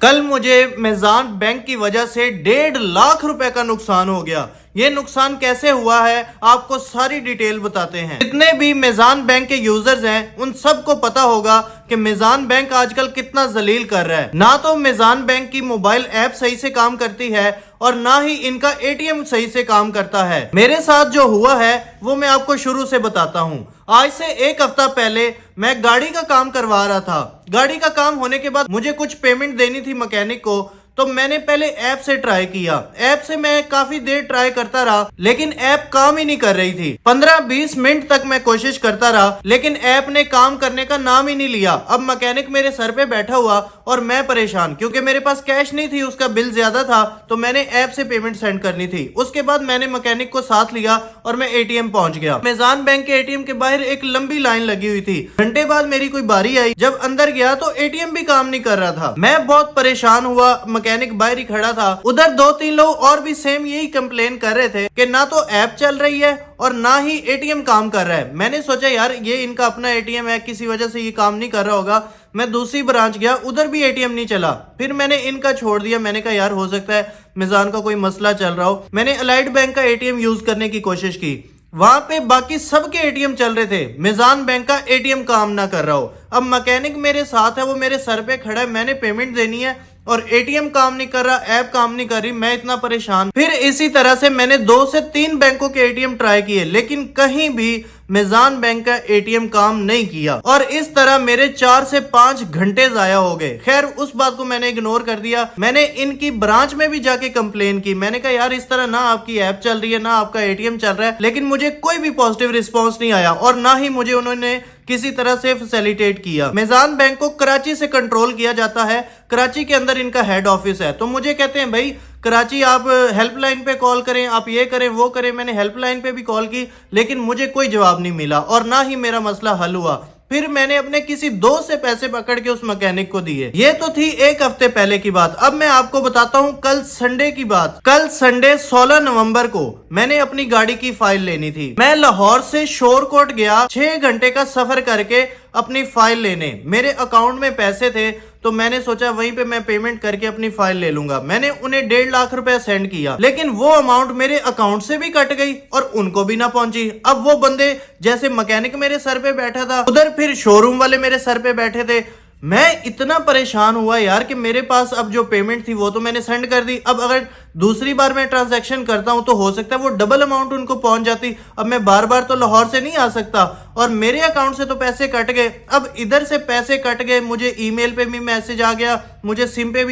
कल मुझे मेजान बैंक की वजह से 1.5 लाख रुपए का नुकसान हो गया। ये नुकसान कैसे हुआ है आपको सारी डिटेल बताते हैं। जितने भी मेजान बैंक के यूजर्स हैं उन सबको पता होगा कि मेजान बैंक आजकल कितना जलील कर रहा है। ना तो मेजान बैंक की मोबाइल ऐप सही से काम करती है और ना ही इनका एटीएम सही से काम करता है। मेरे साथ जो हुआ है वो मैं आपको शुरू से बताता हूँ। आज से एक हफ्ता पहले मैं गाड़ी का काम करवा रहा था। गाड़ी का काम होने के बाद मुझे कुछ पेमेंट देनी थी मैकेनिक को, तो मैंने पहले ऐप से ट्राई किया। ऐप से मैं काफी देर ट्राई करता रहा लेकिन ऐप काम ही नहीं कर रही थी। 15-20 मिनट तक मैं कोशिश करता रहा लेकिन ऐप ने काम करने का नाम ही नहीं लिया। अब मैकेनिक मेरे सर पे बैठा हुआ और मैं परेशान, क्योंकि मेरे पास कैश नहीं थी, उसका बिल ज्यादा था तो मैंने ऐप से पेमेंट सेंड करनी थी। उसके बाद मैंने मैकेनिक को साथ लिया और मैं एटीएम पहुंच गया। मेजान बैंक के एटीएम के बाहर एक लंबी लाइन लगी हुई थी। घंटे बाद मेरी कोई बारी आई। जब अंदर गया तो एटीएम भी काम नहीं कर रहा था। मैं बहुत परेशान हुआ। मैकेनिक बाहर ही खड़ा था। उधर 2-3 लोग और भी सेम यही कंप्लेन कर रहे थे कि ना तो ऐप चल रही है और ना ही एटीएम काम कर रहा है। मैंने सोचा यार ये इनका अपना एटीएम है, किसी वजह से ये काम नहीं कर रहा होगा। मैं दूसरी ब्रांच गया, उधर भी एटीएम नहीं चला। फिर मैंने इनका छोड़ दिया। मैंने कहा यार हो सकता है मिजान का कोई मसला चल रहा हो। मैंने अलाइड बैंक का एटीएम यूज करने की कोशिश की। वहां पे बाकी सबके एटीएम चल रहे थे, मिजान बैंक का एटीएम काम ना कर रहा हो। अब मैकेनिक मेरे साथ है, वो मेरे सर पे खड़ा है, मैंने पेमेंट देनी है और एटीएम काम नहीं कर रहा, ऐप काम नहीं कर रही। मैं इतना परेशान। फिर इसी तरह से मैंने 2 से 3 बैंकों के एटीएम ट्राई किए लेकिन कहीं भी मिजान बैंक का एटीएम काम नहीं किया और इस तरह मेरे 4 से 5 घंटे जाया हो गए। खैर उस बात को मैंने इग्नोर कर दिया। मैंने इनकी ब्रांच में भी जाके कंप्लेन की। मैंने कहा यार इस तरह ना आपकी ऐप चल रही है ना आपका एटीएम चल रहा है, लेकिन मुझे कोई भी पॉजिटिव रिस्पॉन्स नहीं आया और ना ही मुझे उन्होंने किसी तरह से फैसिलिटेट किया। मिजान बैंक को कराची से कंट्रोल किया जाता है। कराची के अंदर इनका हेड ऑफिस है। तो मुझे कहते हैं भाई कराची आप हेल्पलाइन पे कॉल करें, आप ये करें वो करें। मैंने हेल्पलाइन पे भी कॉल की लेकिन मुझे कोई जवाब नहीं मिला और ना ही मेरा मसला हल हुआ। फिर मैंने अपने किसी दोस्त से पैसे पकड़ के उस मैकेनिक को दिए। ये तो थी एक हफ्ते पहले की बात। अब मैं आपको बताता हूँ कल संडे की बात। कल संडे 16 नवंबर को मैंने अपनी गाड़ी की फाइल लेनी थी। मैं लाहौर से शोरकोट गया 6 घंटे का सफर करके अपनी फाइल लेने। मेरे अकाउंट में पैसे थे तो मैंने सोचा वहीं पे मैं पेमेंट करके अपनी फाइल ले लूंगा। मैंने उन्हें 1.5 लाख रुपए सेंड किया लेकिन वो अमाउंट मेरे अकाउंट से भी कट गई और उनको भी ना पहुंची। अब वो बंदे, जैसे मैकेनिक मेरे सर पे बैठा था, उधर फिर शोरूम वाले मेरे सर पे बैठे थे। मैं इतना परेशान हुआ यार कि मेरे पास अब जो पेमेंट थी वो तो मैंने सेंड कर दी। अब अगर दूसरी बार मैं ट्रांजैक्शन करता हूं तो हो सकता है वो डबल अमाउंट उनको पहुंच जाती। अब मैं बार बार तो लाहौर से नहीं आ सकता और मेरे अकाउंट से तो पैसे कट गए। अब इधर से पैसे कट गए, मुझे ईमेल पे भी मैसेज आ गया, मुझे सिम पे भी